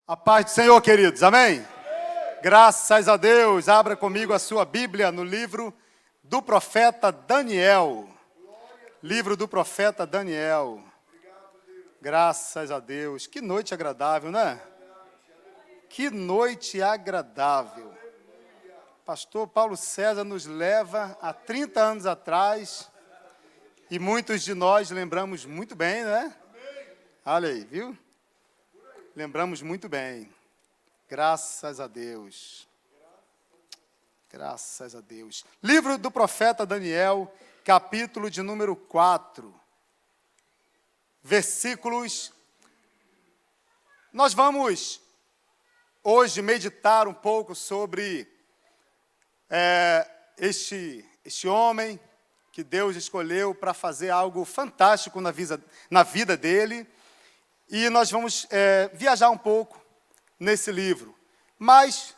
A paz do Senhor, queridos, amém? Graças a Deus, abra comigo a sua Bíblia no livro do profeta Daniel. Livro do profeta Daniel. Graças a Deus, que noite agradável, né? Que noite agradável. Pastor Paulo César nos leva a 30 anos atrás e muitos de nós lembramos muito bem, né? Olha aí, viu? Lembramos muito bem. Graças a Deus. Graças a Deus. Livro do profeta Daniel, capítulo de número 4. Versículos. Nós vamos hoje meditar um pouco sobre este homem que Deus escolheu para fazer algo fantástico na vida dele. E nós vamos viajar um pouco nesse livro. Mas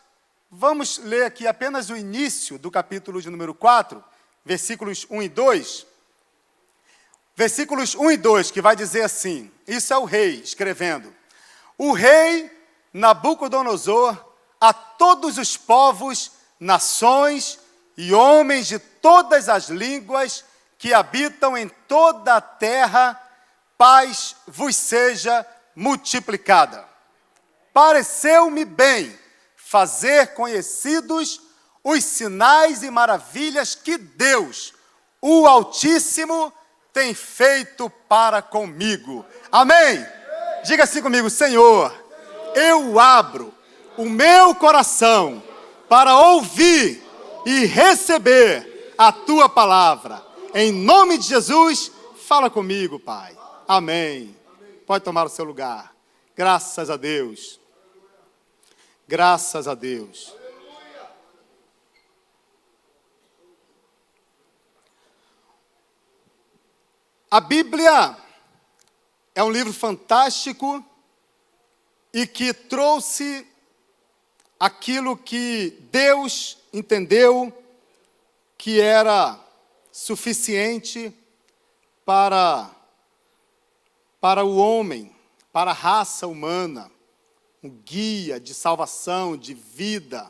vamos ler aqui apenas o início do capítulo de número 4, versículos 1 e 2. Versículos 1 e 2, que vai dizer assim, isso é o rei escrevendo. O rei Nabucodonosor, a todos os povos, nações e homens de todas as línguas que habitam em toda a terra, paz vos seja multiplicada. Pareceu-me bem fazer conhecidos os sinais e maravilhas que Deus, o Altíssimo, tem feito para comigo. Amém? Diga assim comigo, Senhor, eu abro o meu coração para ouvir e receber a Tua palavra. Em nome de Jesus, fala comigo, Pai. Amém. Pode tomar o seu lugar. Graças a Deus. Graças a Deus. A Bíblia é um livro fantástico e que trouxe aquilo que Deus entendeu que era suficiente para o homem, para a raça humana, um guia de salvação, de vida.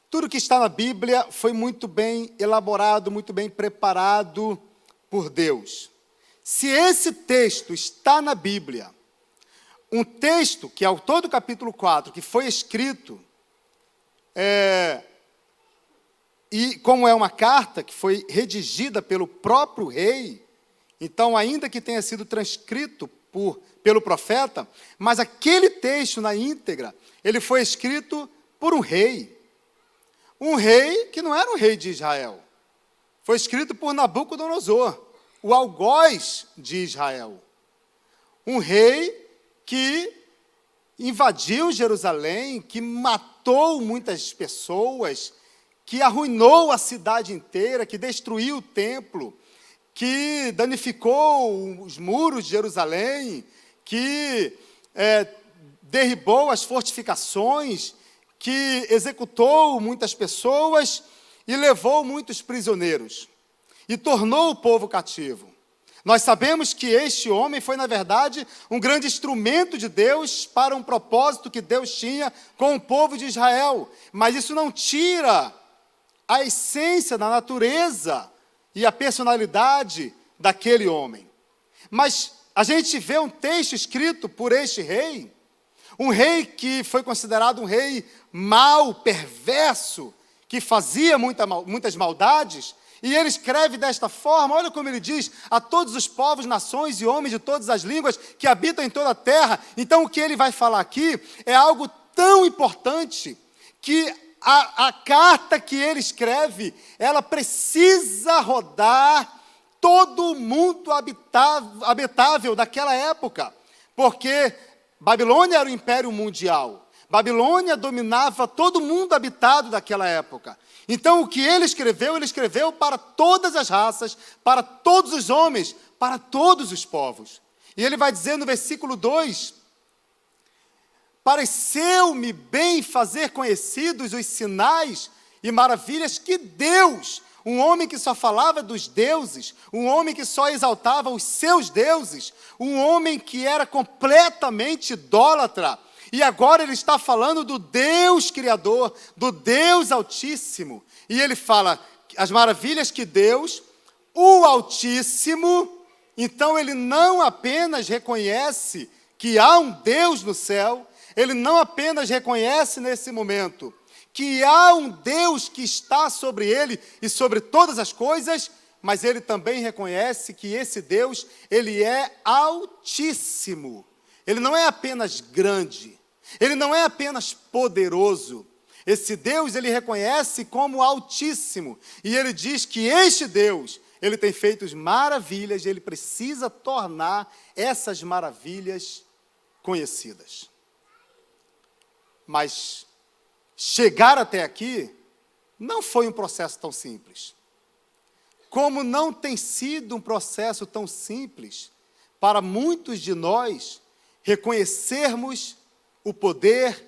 Tudo que está na Bíblia foi muito bem elaborado, muito bem preparado por Deus. Se esse texto está na Bíblia, um texto que é o autor do capítulo 4, que foi escrito, e como é uma carta que foi redigida pelo próprio rei, então, ainda que tenha sido transcrito pelo profeta, mas aquele texto na íntegra, ele foi escrito por um rei. Um rei que não era um rei de Israel. Foi escrito por Nabucodonosor, o algoz de Israel. Um rei que invadiu Jerusalém, que matou muitas pessoas, que arruinou a cidade inteira, que destruiu o templo, que danificou os muros de Jerusalém, que derribou as fortificações, que executou muitas pessoas e levou muitos prisioneiros, e tornou o povo cativo. Nós sabemos que este homem foi, na verdade, um grande instrumento de Deus para um propósito que Deus tinha com o povo de Israel, mas isso não tira a essência da natureza e a personalidade daquele homem. Mas a gente vê um texto escrito por este rei, um rei que foi considerado um rei mau, perverso, que fazia muitas maldades, e ele escreve desta forma, olha como ele diz, a todos os povos, nações e homens de todas as línguas que habitam em toda a terra. Então o que ele vai falar aqui é algo tão importante que a carta que ele escreve, ela precisa rodar todo o mundo habitável daquela época, porque Babilônia era o império mundial, Babilônia dominava todo o mundo habitado daquela época. Então o que ele escreveu para todas as raças, para todos os homens, para todos os povos. E ele vai dizer no versículo 2, pareceu-me bem fazer conhecidos os sinais e maravilhas que Deus, um homem que só falava dos deuses, um homem que só exaltava os seus deuses, um homem que era completamente idólatra, E agora ele está falando do Deus Criador, do Deus Altíssimo. E ele fala as maravilhas que Deus, o Altíssimo, então ele não apenas reconhece que há um Deus no céu, ele não apenas reconhece nesse momento que há um Deus que está sobre ele e sobre todas as coisas, mas ele também reconhece que esse Deus, ele é altíssimo. Ele não é apenas grande, ele não é apenas poderoso. Esse Deus, ele reconhece como altíssimo. E ele diz que este Deus, ele tem feito maravilhas, e ele precisa tornar essas maravilhas conhecidas. Mas chegar até aqui não foi um processo tão simples. Como não tem sido um processo tão simples para muitos de nós reconhecermos o poder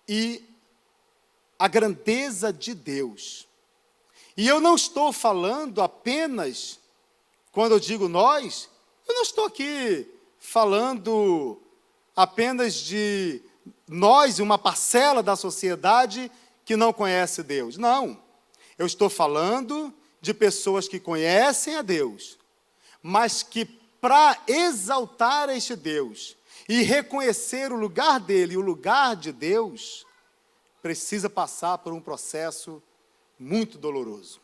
e a grandeza de Deus. E eu não estou falando apenas, quando eu digo nós, eu não estou aqui falando apenas de nós, uma parcela da sociedade que não conhece Deus. Não, eu estou falando de pessoas que conhecem a Deus, mas que para exaltar este Deus e reconhecer o lugar dele e o lugar de Deus, precisa passar por um processo muito doloroso.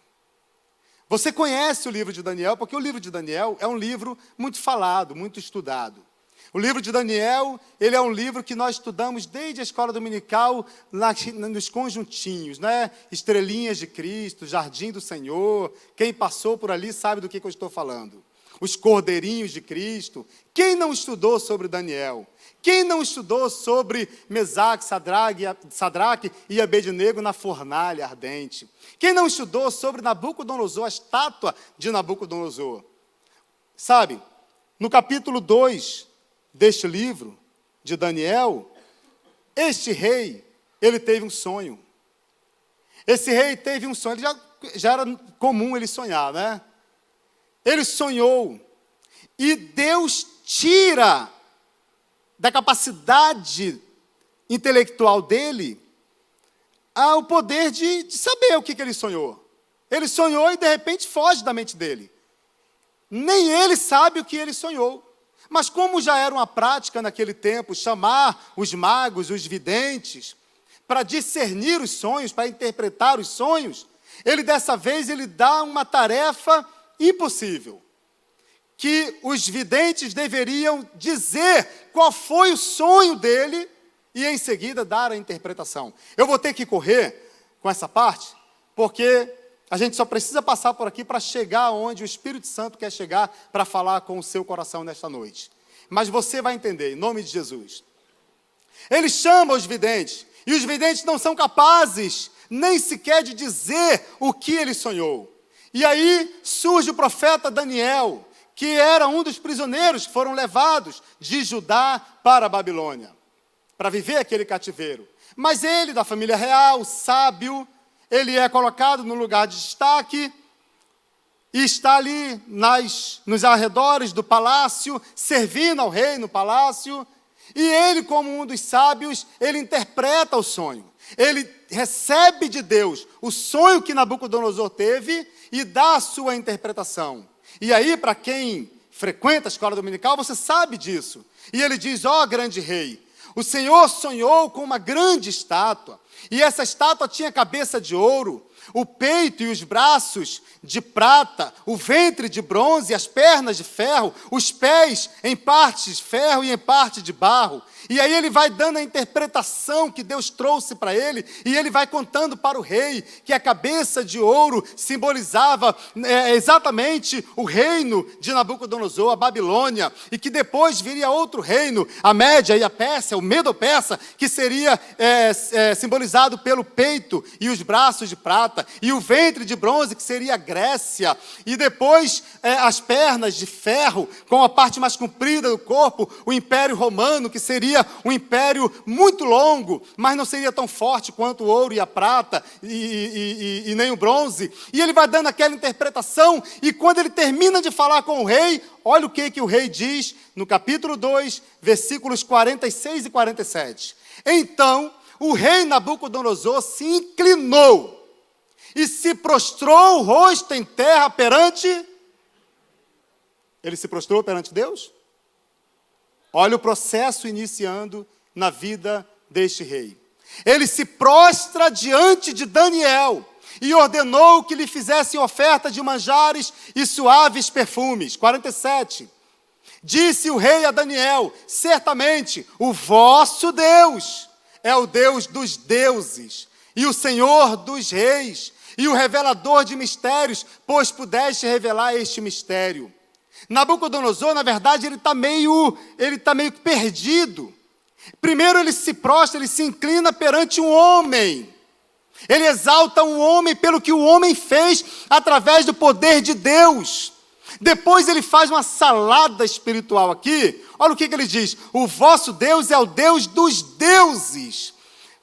Você conhece o livro de Daniel, porque o livro de Daniel é um livro muito falado, muito estudado. O livro de Daniel, ele é um livro que nós estudamos desde a escola dominical, nos conjuntinhos, né? Estrelinhas de Cristo, Jardim do Senhor. Quem passou por ali sabe do que eu estou falando. Os Cordeirinhos de Cristo. Quem não estudou sobre Daniel? Quem não estudou sobre Mesaque, Sadraque e Abednego na fornalha ardente? Quem não estudou sobre Nabucodonosor, a estátua de Nabucodonosor? Sabe, no capítulo 2 deste livro de Daniel, este rei, ele teve um sonho. Esse rei teve um sonho, já era comum ele sonhar, né? Ele sonhou, e Deus tira da capacidade intelectual dele o poder de saber o que ele sonhou. Ele sonhou e de repente foge da mente dele. Nem ele sabe o que ele sonhou. Mas como já era uma prática naquele tempo, chamar os magos, os videntes, para discernir os sonhos, para interpretar os sonhos, ele dessa vez ele dá uma tarefa impossível. Que os videntes deveriam dizer qual foi o sonho dele e em seguida dar a interpretação. Eu vou ter que correr com essa parte, porque a gente só precisa passar por aqui para chegar onde o Espírito Santo quer chegar para falar com o seu coração nesta noite. Mas você vai entender, em nome de Jesus. Ele chama os videntes, e os videntes não são capazes nem sequer de dizer o que ele sonhou. E aí surge o profeta Daniel, que era um dos prisioneiros que foram levados de Judá para a Babilônia, para viver aquele cativeiro. Mas ele, da família real, sábio, ele é colocado no lugar de destaque e está ali nos arredores do palácio, servindo ao rei no palácio. E ele, como um dos sábios, ele interpreta o sonho. Ele recebe de Deus o sonho que Nabucodonosor teve e dá a sua interpretação. E aí, para quem frequenta a escola dominical, você sabe disso. E ele diz: ó grande rei, o Senhor sonhou com uma grande estátua, e essa estátua tinha cabeça de ouro, o peito e os braços de prata, o ventre de bronze e as pernas de ferro, os pés em parte de ferro e em parte de barro. E aí ele vai dando a interpretação que Deus trouxe para ele, e ele vai contando para o rei que a cabeça de ouro simbolizava exatamente o reino de Nabucodonosor, a Babilônia, e que depois viria outro reino, a Média e a Pérsia, o Medo-Persa, que seria simbolizado pelo peito e os braços de prata. prata, e o ventre de bronze, que seria a Grécia, e depois as pernas de ferro, com a parte mais comprida do corpo, o Império Romano, que seria um império muito longo, mas não seria tão forte quanto o ouro e a prata, e nem o bronze. E ele vai dando aquela interpretação, e quando ele termina de falar com o rei, olha o que o rei diz no capítulo 2, versículos 46 e 47. Então, o rei Nabucodonosor se inclinou e se prostrou o rosto em terra perante... Ele se prostrou perante Deus? Olha o processo iniciando na vida deste rei. Ele se prostra diante de Daniel e ordenou que lhe fizessem oferta de manjares e suaves perfumes. 47. Disse o rei a Daniel: certamente o vosso Deus é o Deus dos deuses, e o Senhor dos reis, e o revelador de mistérios, pois pudeste revelar este mistério. Nabucodonosor, na verdade, ele está meio perdido. Primeiro ele se prostra, ele se inclina perante um homem. Ele exalta um homem pelo que o homem fez através do poder de Deus. Depois ele faz uma salada espiritual aqui. Olha o que ele diz: o vosso Deus é o Deus dos deuses.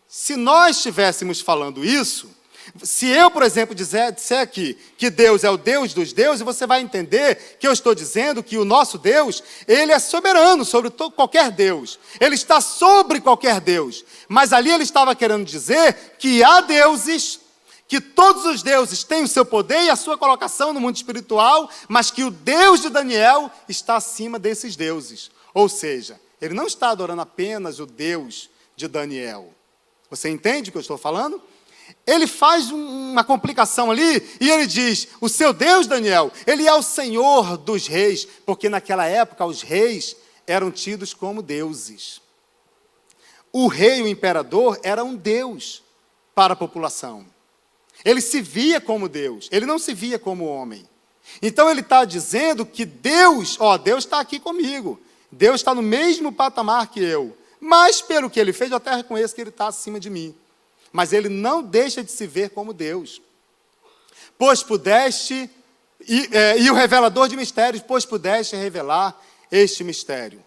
Se nós estivéssemos falando isso, se eu, por exemplo, disser aqui que Deus é o Deus dos deuses, você vai entender que eu estou dizendo que o nosso Deus, ele é soberano sobre qualquer Deus. Ele está sobre qualquer Deus. Mas ali ele estava querendo dizer que há deuses, que todos os deuses têm o seu poder e a sua colocação no mundo espiritual, mas que o Deus de Daniel está acima desses deuses. Ou seja, ele não está adorando apenas o Deus de Daniel. Você entende o que eu estou falando? Ele faz uma complicação ali e ele diz: o seu Deus, Daniel, ele é o Senhor dos reis, porque naquela época os reis eram tidos como deuses. O rei, o imperador, era um deus para a população. Ele se via como Deus, ele não se via como homem. Então ele está dizendo que Deus está aqui comigo, Deus está no mesmo patamar que eu, mas pelo que ele fez, eu até reconheço que ele está acima de mim. Mas ele não deixa de se ver como Deus. Pois pudeste, e o revelador de mistérios, pois pudeste revelar este mistério.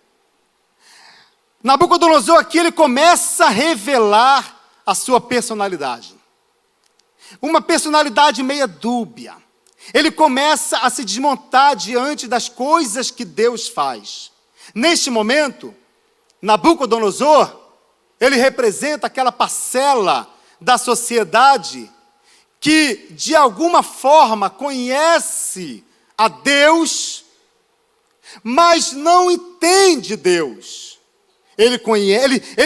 Nabucodonosor aqui, ele começa a revelar a sua personalidade. Uma personalidade meia dúbia. Ele começa a se desmontar diante das coisas que Deus faz. Neste momento, Nabucodonosor, ele representa aquela parcela da sociedade que, de alguma forma, conhece a Deus, mas não entende Deus. Ele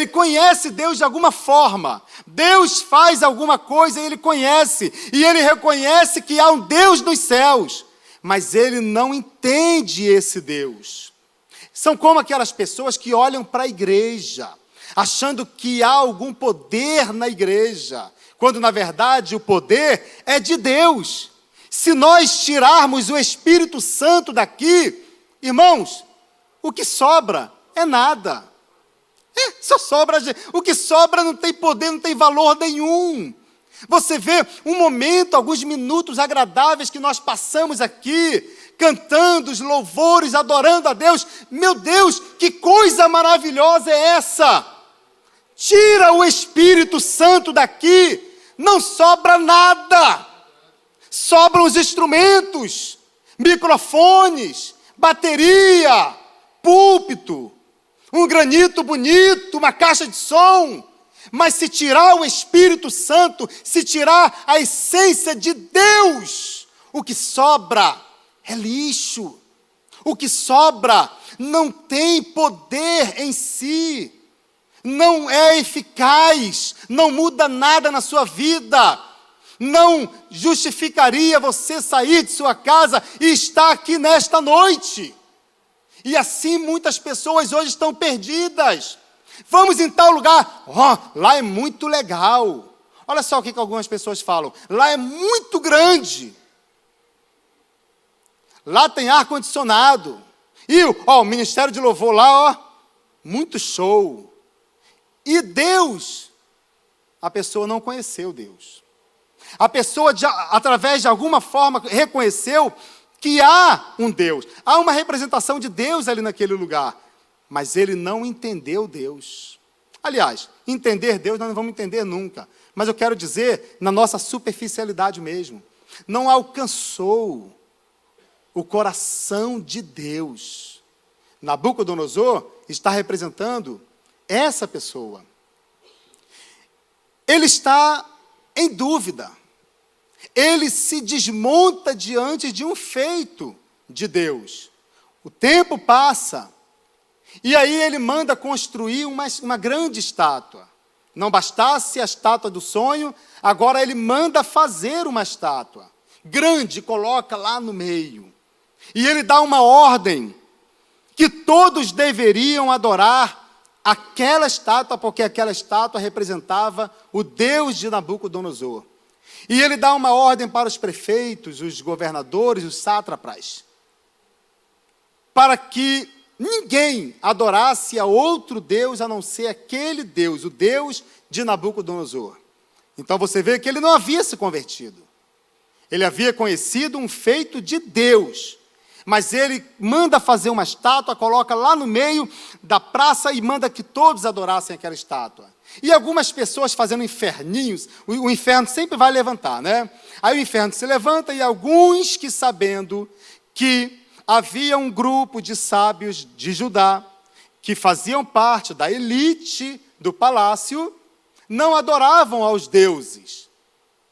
conhece Deus de alguma forma. Deus faz alguma coisa e ele conhece. E ele reconhece que há um Deus nos céus. Mas ele não entende esse Deus. São como aquelas pessoas que olham para a igreja, achando que há algum poder na igreja, quando na verdade o poder é de Deus. Se nós tirarmos o Espírito Santo daqui, irmãos, o que sobra é nada. Só sobra, o que sobra não tem poder, não tem valor nenhum. Você vê um momento, alguns minutos agradáveis que nós passamos aqui, cantando os louvores, adorando a Deus. Meu Deus, que coisa maravilhosa é essa? Tira o Espírito Santo daqui, não sobra nada. Sobram os instrumentos, microfones, bateria, púlpito, um granito bonito, uma caixa de som. Mas se tirar o Espírito Santo, se tirar a essência de Deus, o que sobra é lixo. O que sobra não tem poder em si, não é eficaz, não muda nada na sua vida, não justificaria você sair de sua casa e estar aqui nesta noite. E assim muitas pessoas hoje estão perdidas. Vamos em tal lugar, lá é muito legal. Olha só o que algumas pessoas falam: lá é muito grande, lá tem ar-condicionado, e o ministério de louvor lá, muito show. E Deus, a pessoa não conheceu Deus. A pessoa, através de alguma forma, reconheceu que há um Deus. Há uma representação de Deus ali naquele lugar. Mas ele não entendeu Deus. Aliás, entender Deus nós não vamos entender nunca. Mas eu quero dizer, na nossa superficialidade mesmo. Não alcançou o coração de Deus. Nabucodonosor está representando essa pessoa. Ele está em dúvida. Ele se desmonta diante de um feito de Deus. O tempo passa, e aí ele manda construir uma grande estátua. Não bastasse a estátua do sonho, agora ele manda fazer uma estátua grande, coloca lá no meio. E ele dá uma ordem que todos deveriam adorar aquela estátua, porque aquela estátua representava o Deus de Nabucodonosor. E ele dá uma ordem para os prefeitos, os governadores, os sátrapas, para que ninguém adorasse a outro Deus a não ser aquele Deus, o Deus de Nabucodonosor. Então você vê que ele não havia se convertido. Ele havia conhecido um feito de Deus. Mas ele manda fazer uma estátua, coloca lá no meio da praça e manda que todos adorassem aquela estátua. E algumas pessoas fazendo inferninhos, o inferno sempre vai levantar, né? Aí o inferno se levanta e alguns que, sabendo que havia um grupo de sábios de Judá, que faziam parte da elite do palácio, não adoravam aos deuses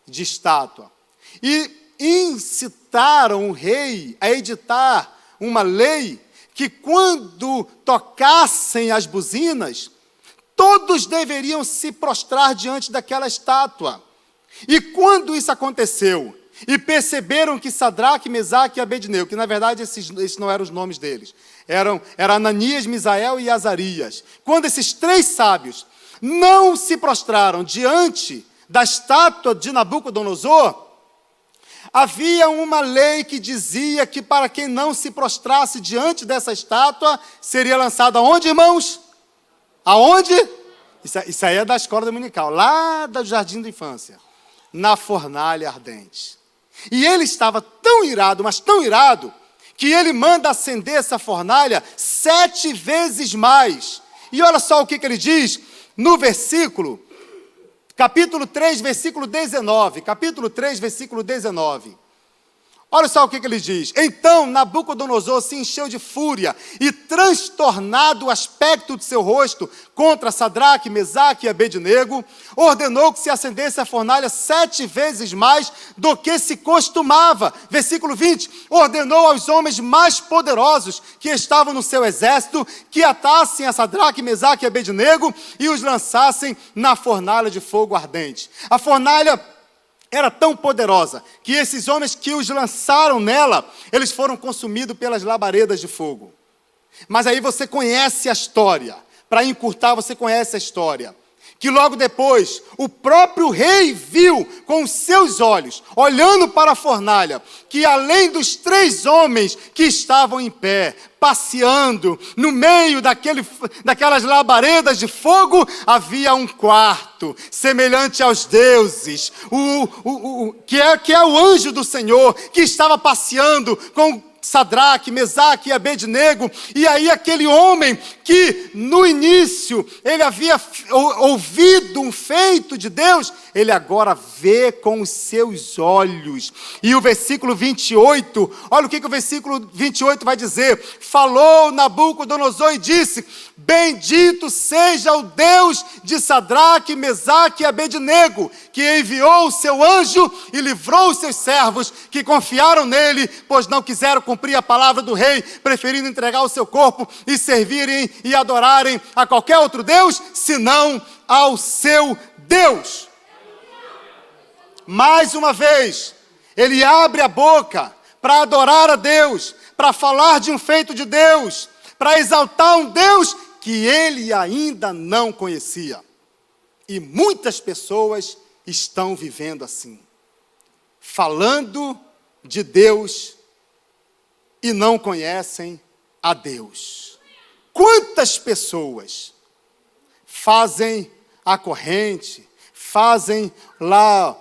de estátua. E incitaram o rei a editar uma lei que, quando tocassem as buzinas, todos deveriam se prostrar diante daquela estátua. E quando isso aconteceu, e perceberam que Sadraque, Mesaque e Abednego, que na verdade esses não eram os nomes deles, era Ananias, Misael e Azarias. Quando esses três sábios não se prostraram diante da estátua de Nabucodonosor, havia uma lei que dizia que para quem não se prostrasse diante dessa estátua, seria lançado aonde, irmãos? Aonde? Isso aí é da escola dominical, lá do jardim da infância. Na fornalha ardente. E ele estava tão irado, mas tão irado, que ele manda acender essa fornalha 7 vezes mais. E olha só o que ele diz no versículo, capítulo 3, versículo 19. Capítulo 3, versículo 19. Olha só o que ele diz. Então Nabucodonosor se encheu de fúria e, transtornado o aspecto de seu rosto contra Sadraque, Mesaque e Abednego, ordenou que se acendesse a fornalha 7 vezes mais do que se costumava. Versículo 20. Ordenou aos homens mais poderosos que estavam no seu exército que atassem a Sadraque, Mesaque e Abednego e os lançassem na fornalha de fogo ardente. A fornalha era tão poderosa que esses homens que os lançaram nela, eles foram consumidos pelas labaredas de fogo. Mas aí você conhece a história. Para encurtar, você conhece a história. Que logo depois, o próprio rei viu com os seus olhos, olhando para a fornalha, que além dos 3 homens que estavam em pé, passeando no meio daquelas labaredas de fogo, havia um quarto, semelhante aos deuses, que é o anjo do Senhor, que estava passeando com Sadraque, Mesaque e Abednego. E aí aquele homem que no início ele havia ouvido um feito de Deus, ele agora vê com os seus olhos. E o versículo 28, olha o que o versículo 28 vai dizer. Falou Nabucodonosor e disse: bendito seja o Deus de Sadraque, Mesaque e Abednego, que enviou o seu anjo e livrou os seus servos que confiaram nele, pois não quiseram cumprir a palavra do rei, preferindo entregar o seu corpo e servirem e adorarem a qualquer outro Deus, senão ao seu Deus. Mais uma vez, ele abre a boca para adorar a Deus, para falar de um feito de Deus, para exaltar um Deus que ele ainda não conhecia. E muitas pessoas estão vivendo assim, falando de Deus e não conhecem a Deus. Quantas pessoas fazem a corrente, fazem lá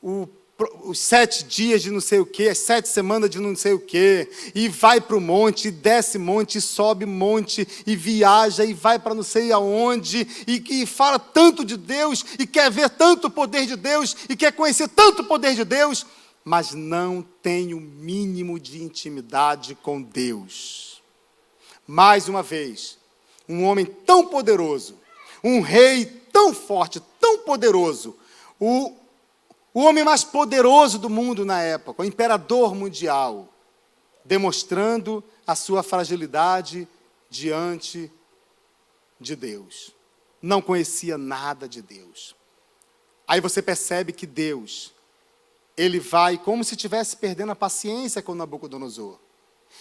os 7 dias de não sei o quê, as 7 semanas de não sei o quê, e vai para o monte, e desce monte, e sobe monte, e viaja, e vai para não sei aonde, e fala tanto de Deus, e quer ver tanto o poder de Deus, e quer conhecer tanto o poder de Deus, mas não tem o mínimo de intimidade com Deus. Mais uma vez, um homem tão poderoso, um rei tão forte, tão poderoso, o homem mais poderoso do mundo na época, o imperador mundial, demonstrando a sua fragilidade diante de Deus. Não conhecia nada de Deus. Aí você percebe que Deus, ele vai como se estivesse perdendo a paciência com Nabucodonosor.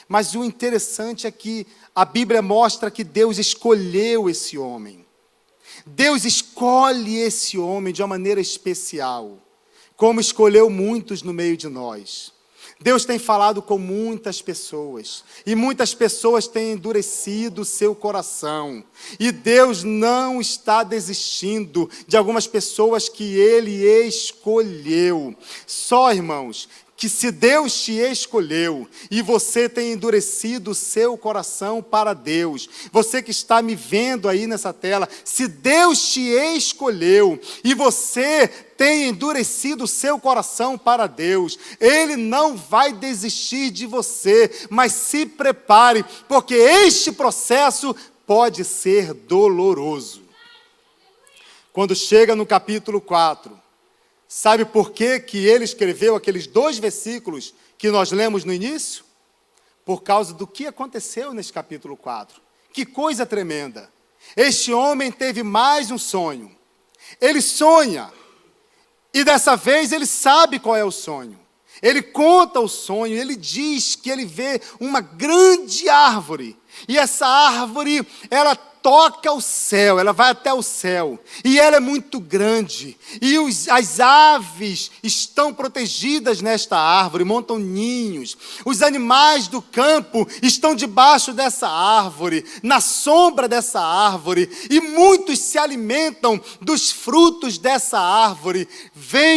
Mas o interessante é que a Bíblia mostra que Deus escolheu esse homem. Deus escolhe esse homem de uma maneira especial, como escolheu muitos no meio de nós. Deus tem falado com muitas pessoas, e muitas pessoas têm endurecido o seu coração, e Deus não está desistindo de algumas pessoas que Ele escolheu. Só, irmãos, que se Deus te escolheu e você tem endurecido o seu coração para Deus, você que está me vendo aí nessa tela, se Deus te escolheu e você tem endurecido o seu coração para Deus, Ele não vai desistir de você, mas se prepare, porque este processo pode ser doloroso. Quando chega no capítulo 4, sabe por que ele escreveu aqueles 2 versículos que nós lemos no início? Por causa do que aconteceu nesse capítulo 4. Que coisa tremenda. Este homem teve mais um sonho. Ele sonha, e dessa vez ele sabe qual é o sonho. Ele conta o sonho, ele diz que ele vê uma grande árvore. E essa árvore, ela toca o céu, ela vai até o céu, e ela é muito grande, e as aves estão protegidas nesta árvore, montam ninhos, os animais do campo estão debaixo dessa árvore, na sombra dessa árvore, e muitos se alimentam dos frutos dessa árvore.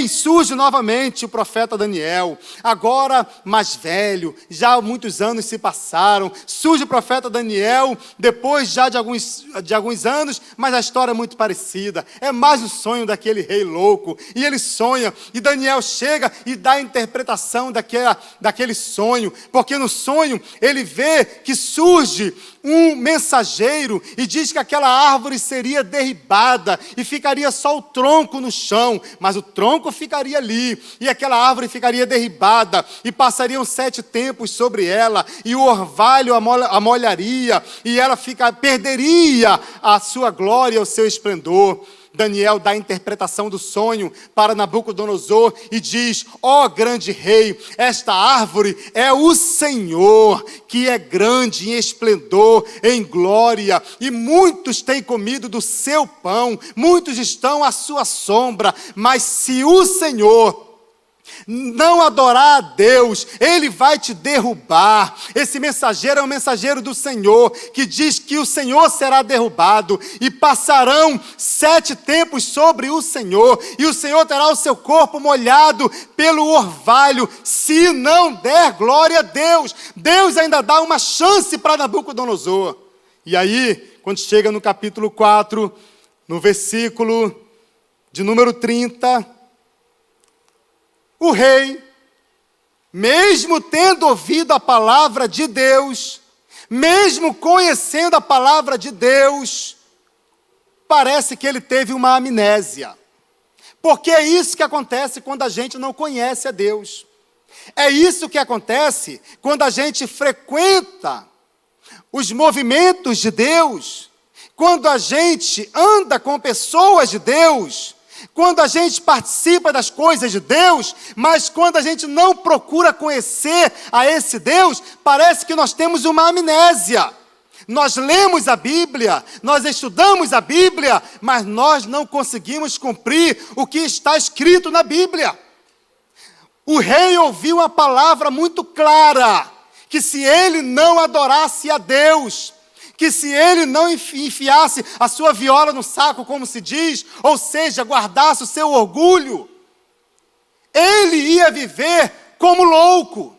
Surge novamente o profeta Daniel, agora mais velho, já muitos anos se passaram, surge o profeta Daniel, depois já de alguns anos, mas a história é muito parecida. É mais o sonho daquele rei louco. E ele sonha, e Daniel chega e dá a interpretação daquele sonho, porque no sonho ele vê que surge um mensageiro e diz que aquela árvore seria derribada e ficaria só o tronco no chão, mas o tronco ficaria ali, e aquela árvore ficaria derribada, e passariam 7 tempos sobre ela, e o orvalho a molharia, e ela perderia a sua glória, o seu esplendor. Daniel dá a interpretação do sonho para Nabucodonosor e diz: ó grande rei, esta árvore é o Senhor, que é grande em esplendor, em glória, e muitos têm comido do seu pão, muitos estão à sua sombra, mas se o Senhor não adorar a Deus, Ele vai te derrubar. Esse mensageiro é um mensageiro do Senhor, que diz que o Senhor será derrubado, e passarão 7 tempos sobre o Senhor, e o Senhor terá o seu corpo molhado pelo orvalho, se não der glória a Deus. Deus ainda dá uma chance para Nabucodonosor. E aí, quando chega no capítulo 4, no versículo de número 30, o rei, mesmo tendo ouvido a palavra de Deus, mesmo conhecendo a palavra de Deus, parece que ele teve uma amnésia. Porque é isso que acontece quando a gente não conhece a Deus. É isso que acontece quando a gente frequenta os movimentos de Deus, quando a gente anda com pessoas de Deus, quando a gente participa das coisas de Deus, mas quando a gente não procura conhecer a esse Deus, parece que nós temos uma amnésia. Nós lemos a Bíblia, nós estudamos a Bíblia, mas nós não conseguimos cumprir o que está escrito na Bíblia. O rei ouviu uma palavra muito clara, que se ele não adorasse a Deus, que se ele não enfiasse a sua viola no saco, como se diz, ou seja, guardasse o seu orgulho, Ele ia viver como louco,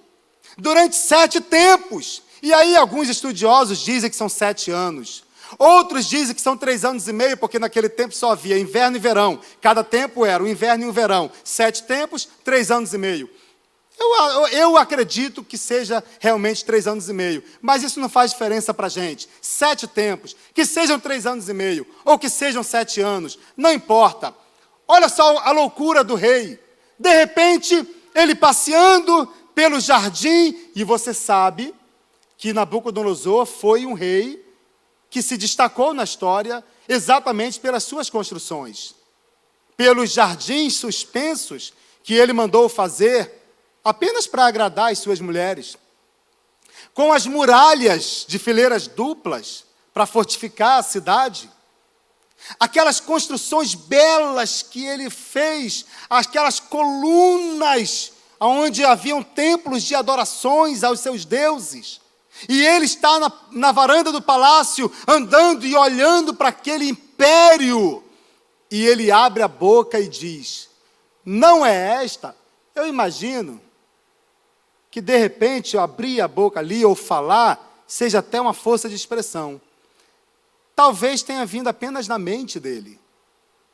durante 7 tempos. E aí alguns estudiosos dizem que são 7 anos. Outros dizem que são 3 anos e meio, porque naquele tempo só havia inverno e verão. Cada tempo era um inverno e um verão. 7 tempos, 3 anos e meio. Eu acredito que seja realmente 3 anos e meio. Mas isso não faz diferença para a gente. 7 tempos, que sejam 3 anos e meio, ou que sejam 7 anos, não importa. Olha só a loucura do rei. De repente, ele passeando pelo jardim, e você sabe que Nabucodonosor foi um rei que se destacou na história exatamente pelas suas construções, pelos jardins suspensos que ele mandou fazer apenas para agradar as suas mulheres, com as muralhas de fileiras duplas para fortificar a cidade, aquelas construções belas que ele fez, aquelas colunas onde haviam templos de adorações aos seus deuses. E ele está na varanda do palácio, andando e olhando para aquele império. E ele abre a boca e diz: não é esta? Eu imagino que de repente eu abrir a boca ali ou falar, seja até uma força de expressão. Talvez tenha vindo apenas na mente dele.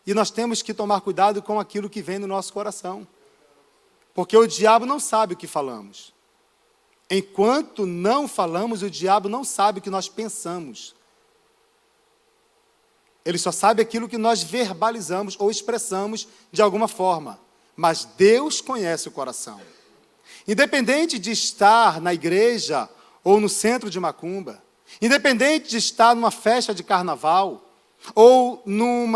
E nós temos que tomar cuidado com aquilo que vem no nosso coração. Porque o diabo não sabe o que falamos. Enquanto não falamos, o diabo não sabe o que nós pensamos. Ele só sabe aquilo que nós verbalizamos ou expressamos de alguma forma. Mas Deus conhece o coração. Independente de estar na igreja ou no centro de macumba, independente de estar numa festa de carnaval, ou num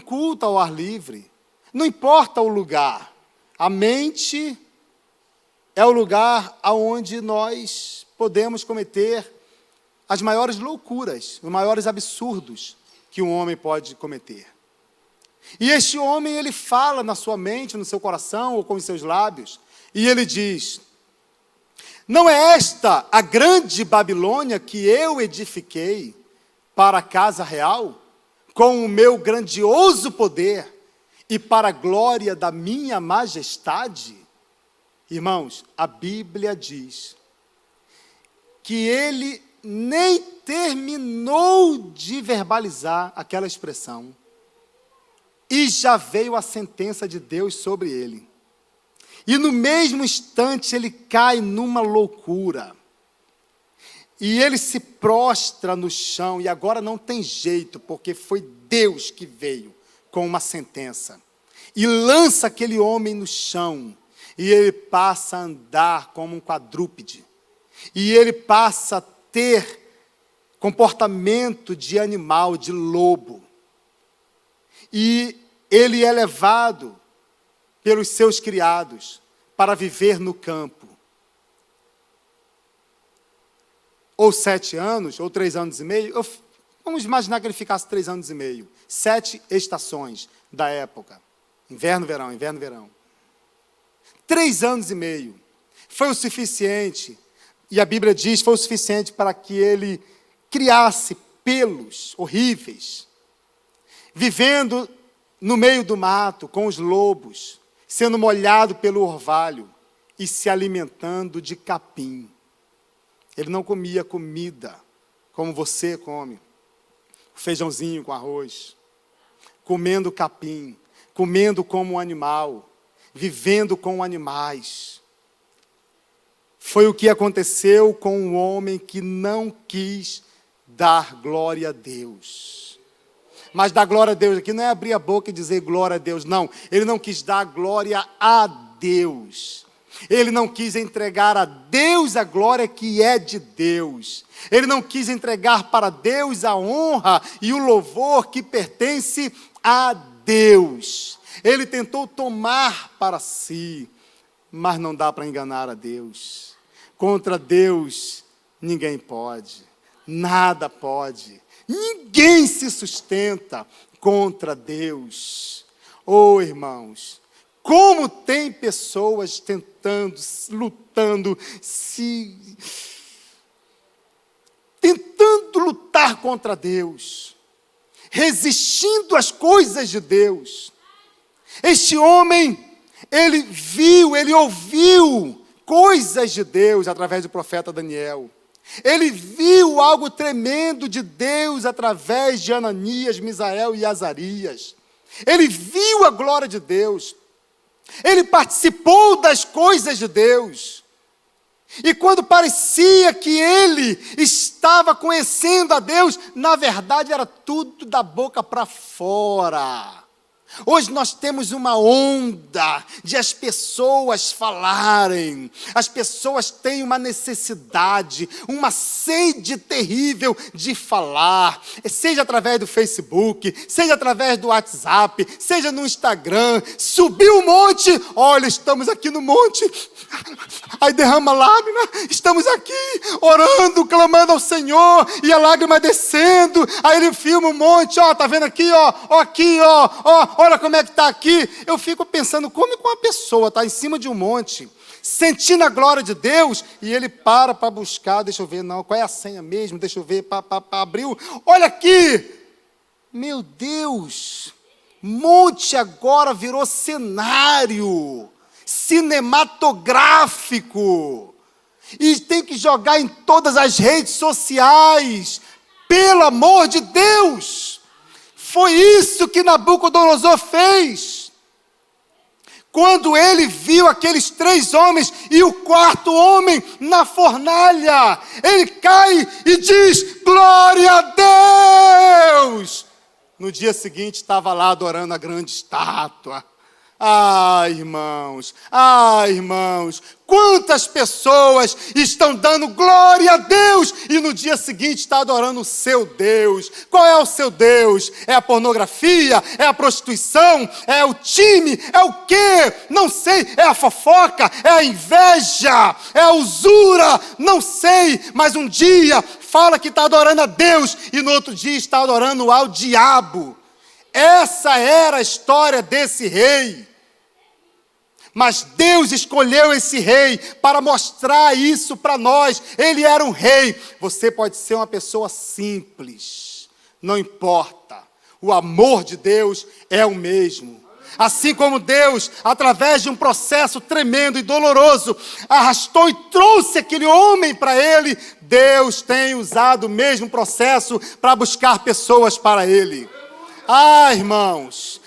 culto ao ar livre, não importa o lugar, a mente é o lugar onde nós podemos cometer as maiores loucuras, os maiores absurdos que um homem pode cometer. E este homem, ele fala na sua mente, no seu coração, ou com os seus lábios, e ele diz: não é esta a grande Babilônia que eu edifiquei para a casa real, com o meu grandioso poder e para a glória da minha majestade? Irmãos, a Bíblia diz que ele nem terminou de verbalizar aquela expressão e já veio a sentença de Deus sobre ele. E no mesmo instante ele cai numa loucura. E ele se prostra no chão, e agora não tem jeito, porque foi Deus que veio com uma sentença. E lança aquele homem no chão, e ele passa a andar como um quadrúpede. E ele passa a ter comportamento de animal, de lobo. E ele é levado pelos seus criados para viver no campo. Ou 7 anos, ou 3 anos e meio. Vamos imaginar que ele ficasse 3 anos e meio. 7 estações da época. Inverno, verão, inverno, verão. 3 anos e meio. Foi o suficiente, e a Bíblia diz, foi o suficiente para que ele criasse pelos horríveis, vivendo no meio do mato, com os lobos, sendo molhado pelo orvalho e se alimentando de capim. Ele não comia comida como você come, feijãozinho com arroz, comendo capim, comendo como um animal, vivendo com animais. Foi o que aconteceu com um homem que não quis dar glória a Deus. Mas dar glória a Deus aqui não é abrir a boca e dizer glória a Deus, não. Ele não quis dar glória a Deus. Ele não quis entregar a Deus a glória que é de Deus. Ele não quis entregar para Deus a honra e o louvor que pertence a Deus. Ele tentou tomar para si, mas não dá para enganar a Deus. Contra Deus, ninguém pode, nada pode. Ninguém se sustenta contra Deus. Oh, irmãos, como tem pessoas tentando, lutando, tentando lutar contra Deus, resistindo às coisas de Deus, Este homem, ele viu, ele ouviu coisas de Deus através do profeta Daniel. Ele viu algo tremendo de Deus através de Ananias, Misael e Azarias. Ele viu a glória de Deus. Ele participou das coisas de Deus. E quando parecia que ele estava conhecendo a Deus, na verdade era tudo da boca para fora. Hoje nós temos uma onda de as pessoas falarem, as pessoas têm uma necessidade, uma sede terrível de falar, seja através do Facebook, seja através do WhatsApp, seja no Instagram. Subiu o monte, olha, estamos aqui no monte, aí derrama lágrima, estamos aqui orando, clamando ao Senhor, e a lágrima descendo, aí ele filma o monte, ó, tá vendo aqui, ó, aqui, ó, olha como é que está aqui. Eu fico pensando, como que uma pessoa está em cima de um monte, sentindo a glória de Deus, e ele para buscar, deixa eu ver, não, qual é a senha mesmo, deixa eu ver, abriu, olha aqui, meu Deus, monte agora virou cenário, cinematográfico, e tem que jogar em todas as redes sociais, pelo amor de Deus. Foi isso que Nabucodonosor fez. Quando ele viu aqueles 3 homens e o 4º homem na fornalha, ele cai e diz: glória a Deus! No dia seguinte estava lá adorando a grande estátua. Irmãos, quantas pessoas estão dando glória a Deus e no dia seguinte está adorando o seu Deus. Qual é o seu Deus? É a pornografia? É a prostituição? É o time? É o quê? Não sei, é a fofoca? É a inveja? É a usura? Não sei, mas um dia fala que está adorando a Deus e no outro dia está adorando ao diabo. Essa era a história desse rei. Mas Deus escolheu esse rei para mostrar isso para nós. Ele era um rei. Você pode ser uma pessoa simples, não importa. O amor de Deus é o mesmo. Assim como Deus, através de um processo tremendo e doloroso, arrastou e trouxe aquele homem para ele, Deus tem usado o mesmo processo para buscar pessoas para ele. Irmãos,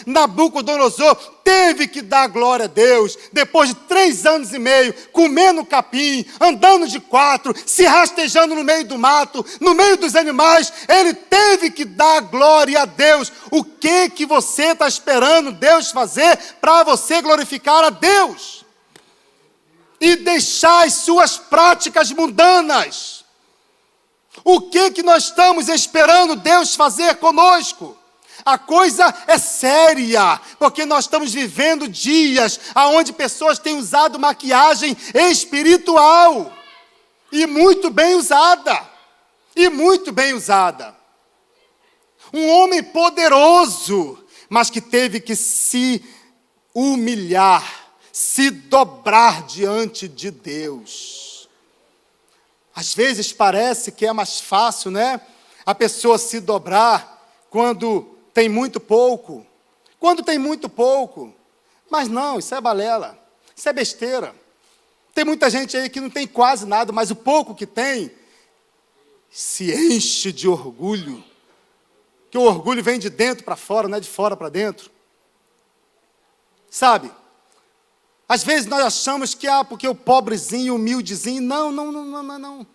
Nabucodonosor teve que dar glória a Deus, depois de 3 anos e meio, comendo capim, andando de 4, se rastejando no meio do mato, no meio dos animais, ele teve que dar glória a Deus. O que você está esperando Deus fazer para você glorificar a Deus? E deixar as suas práticas mundanas. O que nós estamos esperando Deus fazer conosco? A coisa é séria, porque nós estamos vivendo dias onde pessoas têm usado maquiagem espiritual, e muito bem usada, Um homem poderoso, mas que teve que se humilhar, se dobrar diante de Deus. Às vezes parece que é mais fácil, né? A pessoa se dobrar quando tem muito pouco. Mas não, isso é balela, isso é besteira. Tem muita gente aí que não tem quase nada, mas o pouco que tem, se enche de orgulho. Que o orgulho vem de dentro para fora, não é de fora para dentro. Sabe? Às vezes nós achamos que, porque o pobrezinho, humildezinho, não.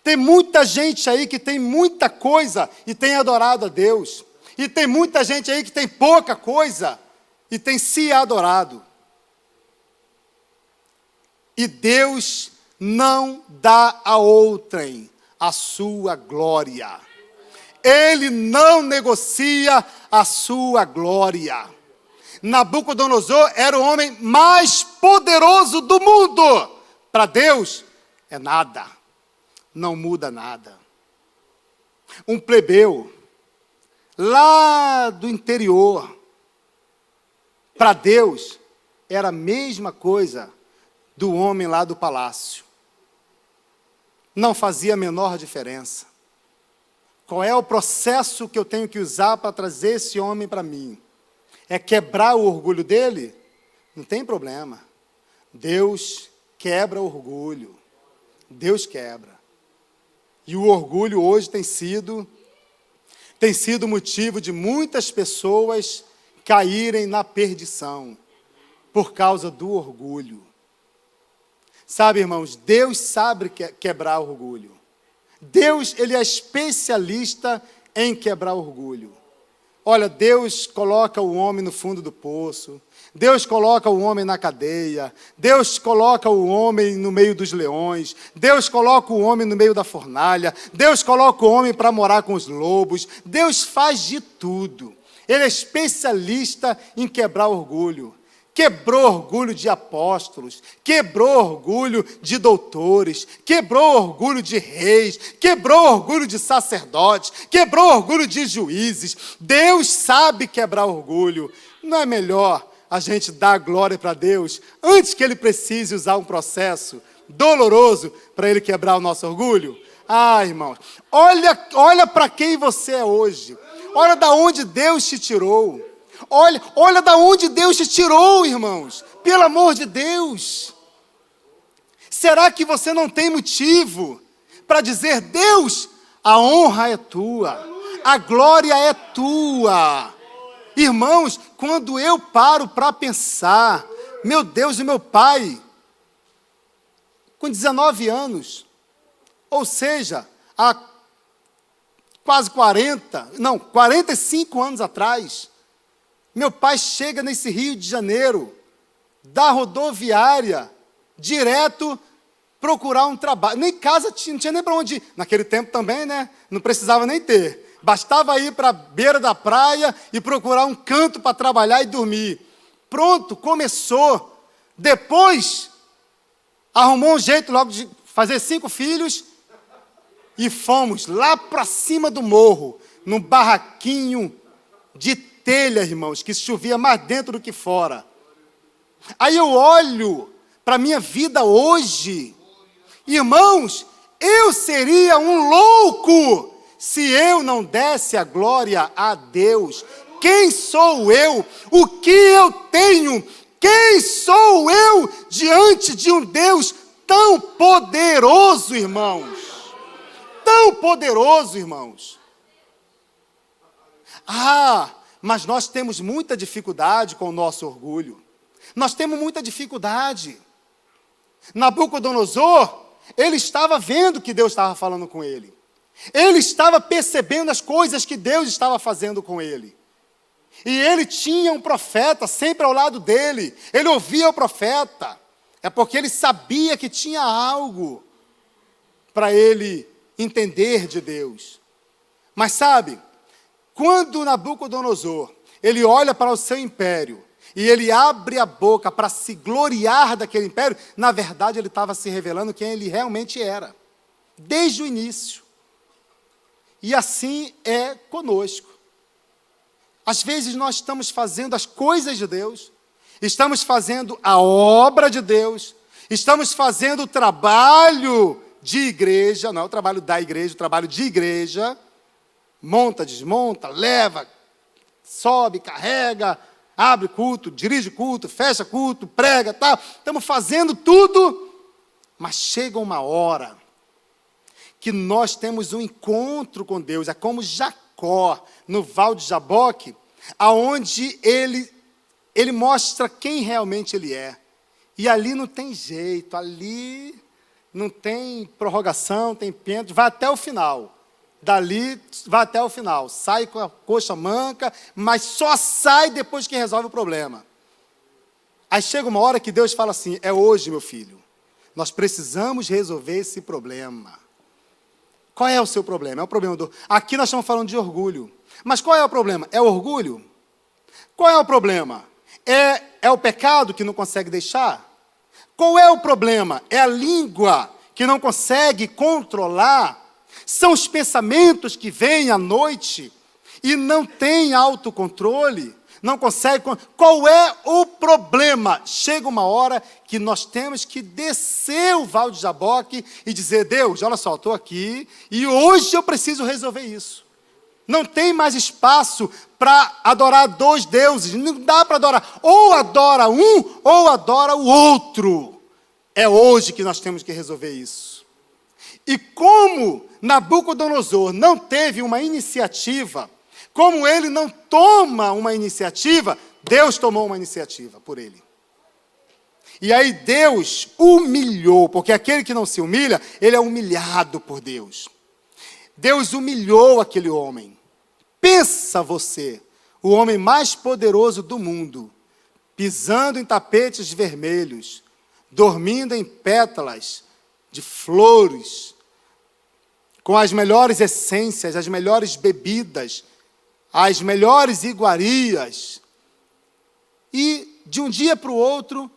Tem muita gente aí que tem muita coisa e tem adorado a Deus. E tem muita gente aí que tem pouca coisa e tem se adorado. E Deus não dá a outrem a sua glória. Ele não negocia a sua glória. Nabucodonosor era o homem mais poderoso do mundo. Para Deus é nada, não muda nada. Um plebeu lá do interior, para Deus era a mesma coisa do homem lá do palácio. Não fazia a menor diferença. Qual é o processo que eu tenho que usar para trazer esse homem para mim? é quebrar o orgulho dele, não tem problema. Deus quebra o orgulho. Deus quebra. E o orgulho hoje tem sido motivo de muitas pessoas caírem na perdição por causa do orgulho. Sabe, irmãos, Deus sabe quebrar orgulho. Deus, Ele é especialista em quebrar orgulho. Olha, Deus coloca o homem no fundo do poço. Deus coloca o homem na cadeia. Deus coloca o homem no meio dos leões. Deus coloca o homem no meio da fornalha. Deus coloca o homem para morar com os lobos. Deus faz de tudo. Ele é especialista em quebrar orgulho. Quebrou orgulho de apóstolos, quebrou orgulho de doutores, quebrou orgulho de reis, quebrou orgulho de sacerdotes, quebrou orgulho de juízes. Deus sabe quebrar orgulho. Não é melhor a gente dar glória para Deus antes que Ele precise usar um processo doloroso para Ele quebrar o nosso orgulho? Ah, irmãos, olha para quem você é hoje. Olha da onde Deus te tirou. Olha da onde Deus te tirou, irmãos. Pelo amor de Deus. Será que você não tem motivo para dizer: Deus, a honra é tua, a glória é tua? Irmãos, quando eu paro para pensar, meu Deus e meu pai, com 19 anos, ou seja, há quase 45 anos atrás, meu pai chega nesse Rio de Janeiro, da rodoviária, direto procurar um trabalho. Nem casa tinha, não tinha nem para onde ir. Naquele tempo também, né? Não precisava nem ter. Bastava ir para a beira da praia e procurar um canto para trabalhar e dormir. Pronto, começou. Depois, arrumou um jeito logo de fazer 5 filhos e fomos lá para cima do morro, num barraquinho de telha, irmãos, que chovia mais dentro do que fora. Aí eu olho para a minha vida hoje. Irmãos, eu seria um louco se eu não desse a glória a Deus. Quem sou eu? O que eu tenho? Quem sou eu diante de um Deus tão poderoso, irmãos? Tão poderoso, irmãos. Mas nós temos muita dificuldade com o nosso orgulho. Nós temos muita dificuldade. Nabucodonosor, ele estava vendo que Deus estava falando com ele. Ele estava percebendo as coisas que Deus estava fazendo com ele. E ele tinha um profeta sempre ao lado dele. Ele ouvia o profeta. É porque ele sabia que tinha algo para ele entender de Deus. Mas sabe, quando Nabucodonosor, ele olha para o seu império, e ele abre a boca para se gloriar daquele império, na verdade ele estava se revelando quem ele realmente era, desde o início. E assim é conosco. Às vezes nós estamos fazendo as coisas de Deus, estamos fazendo a obra de Deus, estamos fazendo o trabalho de igreja, não é o trabalho da igreja, o trabalho de igreja, monta, desmonta, leva, sobe, carrega, abre culto, dirige culto, fecha culto, prega, tal. Estamos fazendo tudo, mas chega uma hora que nós temos um encontro com Deus. É como Jacó, no Val de Jaboque, aonde ele mostra quem realmente ele é. E ali não tem jeito, ali não tem prorrogação, tem pênalti, vai até o final. Dali, vai até o final, sai com a coxa manca, mas só sai depois que resolve o problema. Aí chega uma hora que Deus fala assim: é hoje, meu filho, nós precisamos resolver esse problema. Qual é o seu problema? É o problema do... Aqui nós estamos falando de orgulho. Mas qual é o problema? É o orgulho? Qual é o problema? É o pecado que não consegue deixar? Qual é o problema? É a língua que não consegue controlar? São os pensamentos que vêm à noite e não tem autocontrole? Não consegue... Qual é o problema? Chega uma hora que nós temos que descer o Val de Jaboque e dizer: Deus, olha só, estou aqui e hoje eu preciso resolver isso. Não tem mais espaço para adorar dois deuses. Não dá para adorar. Ou adora um, ou adora o outro. É hoje que nós temos que resolver isso. E como Nabucodonosor não teve uma iniciativa, como ele não toma uma iniciativa, Deus tomou uma iniciativa por ele. E aí Deus humilhou, porque aquele que não se humilha, ele é humilhado por Deus. Deus humilhou aquele homem. Pensa você, o homem mais poderoso do mundo, pisando em tapetes vermelhos, dormindo em pétalas de flores, com as melhores essências, as melhores bebidas, as melhores iguarias. E de um dia para o outro,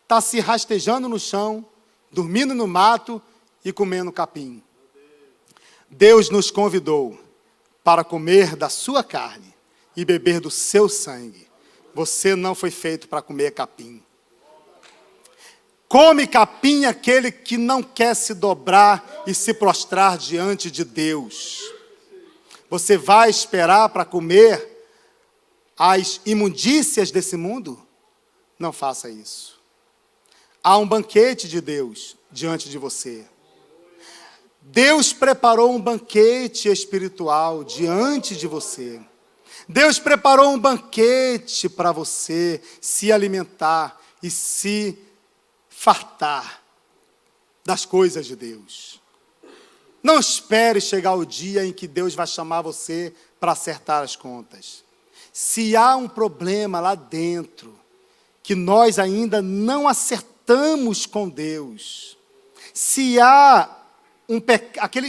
está se rastejando no chão, dormindo no mato e comendo capim. Deus nos convidou para comer da sua carne e beber do seu sangue. Você não foi feito para comer capim. Come capim aquele que não quer se dobrar e se prostrar diante de Deus. Você vai esperar para comer as imundícias desse mundo? Não faça isso. Há um banquete de Deus diante de você. Deus preparou um banquete espiritual diante de você. Deus preparou um banquete para você se alimentar e se fartar das coisas de Deus. Não espere chegar o dia em que Deus vai chamar você para acertar as contas. Se há um problema lá dentro, que nós ainda não acertamos com Deus, se há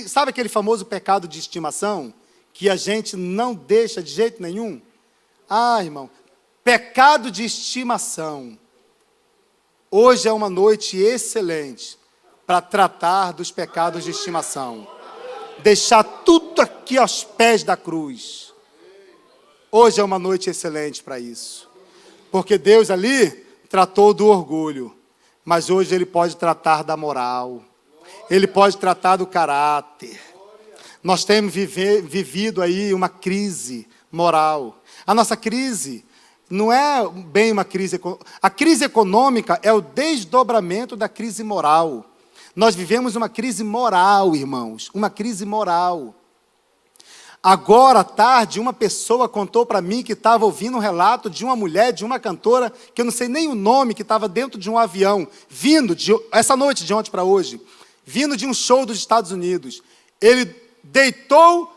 sabe aquele famoso pecado de estimação, que a gente não deixa de jeito nenhum? Ah, irmão, pecado de estimação. Hoje é uma noite excelente para tratar dos pecados de estimação. Deixar tudo aqui aos pés da cruz. Hoje é uma noite excelente para isso. Porque Deus ali tratou do orgulho, mas hoje Ele pode tratar da moral. Ele pode tratar do caráter. Nós temos vivido aí uma crise moral. A nossa crise não é bem uma crise econômica. A crise econômica é o desdobramento da crise moral. Nós vivemos uma crise moral, irmãos. Uma crise moral. Agora à tarde, uma pessoa contou para mim que estava ouvindo um relato de uma mulher, de uma cantora, que eu não sei nem o nome, que estava dentro de um avião, essa noite, de ontem para hoje, vindo de um show dos Estados Unidos. Ele deitou,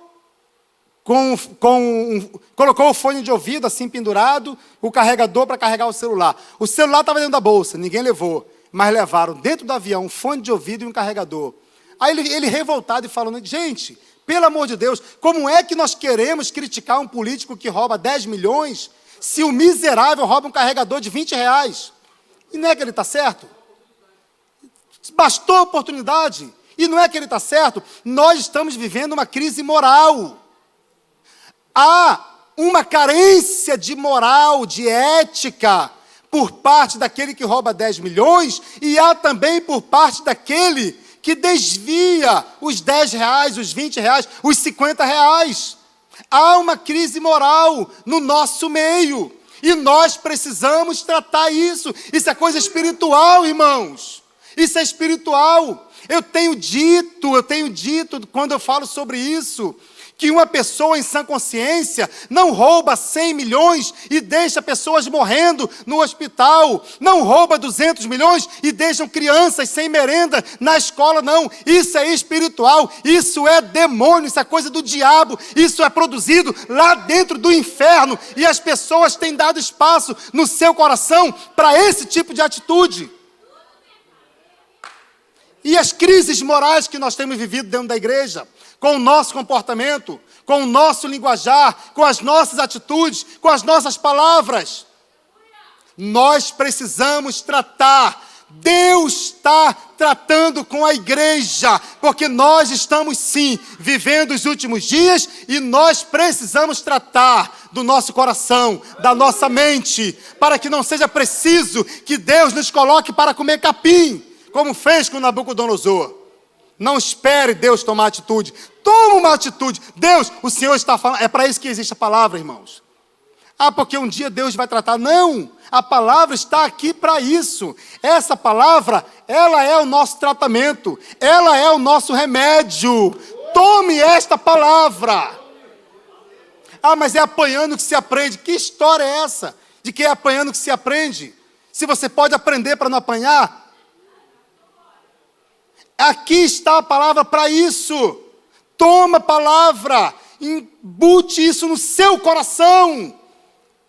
colocou o fone de ouvido assim pendurado, o carregador para carregar o celular. O celular estava dentro da bolsa, ninguém levou, mas levaram dentro do avião um fone de ouvido e um carregador. Aí ele revoltado e falando, gente, pelo amor de Deus, como é que nós queremos criticar um político que rouba 10 milhões, se o miserável rouba um carregador de 20 reais? E não é que ele está certo? Bastou a oportunidade. E não é que ele está certo. Nós estamos vivendo uma crise moral. Há uma carência de moral, de ética, por parte daquele que rouba 10 milhões, e há também por parte daquele que desvia os 10 reais, os 20 reais, os 50 reais. Há uma crise moral no nosso meio. E nós precisamos tratar isso. Isso é coisa espiritual, irmãos. Isso é espiritual. Eu tenho dito, quando eu falo sobre isso, que uma pessoa em sã consciência não rouba 100 milhões e deixa pessoas morrendo no hospital, não rouba 200 milhões e deixam crianças sem merenda na escola, não. Isso é espiritual, isso é demônio, isso é coisa do diabo, isso é produzido lá dentro do inferno e as pessoas têm dado espaço no seu coração para esse tipo de atitude. E as crises morais que nós temos vivido dentro da igreja, com o nosso comportamento, com o nosso linguajar, com as nossas atitudes, com as nossas palavras. Nós precisamos tratar. Deus está tratando com a igreja, porque nós estamos sim vivendo os últimos dias e nós precisamos tratar do nosso coração, da nossa mente, para que não seja preciso que Deus nos coloque para comer capim, como fez com Nabucodonosor. Não espere Deus tomar atitude. Toma uma atitude. Deus, o Senhor está falando. É para isso que existe a palavra, irmãos. Ah, porque um dia Deus vai tratar. Não, a palavra está aqui para isso. Essa palavra, ela é o nosso tratamento. Ela é o nosso remédio. Tome esta palavra. Ah, mas é apanhando que se aprende. Que história é essa? De que é apanhando que se aprende? Se você pode aprender para não apanhar. Aqui está a palavra para isso. Toma a palavra, embute isso no seu coração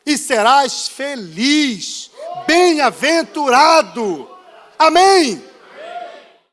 e serás feliz, bem-aventurado. Amém?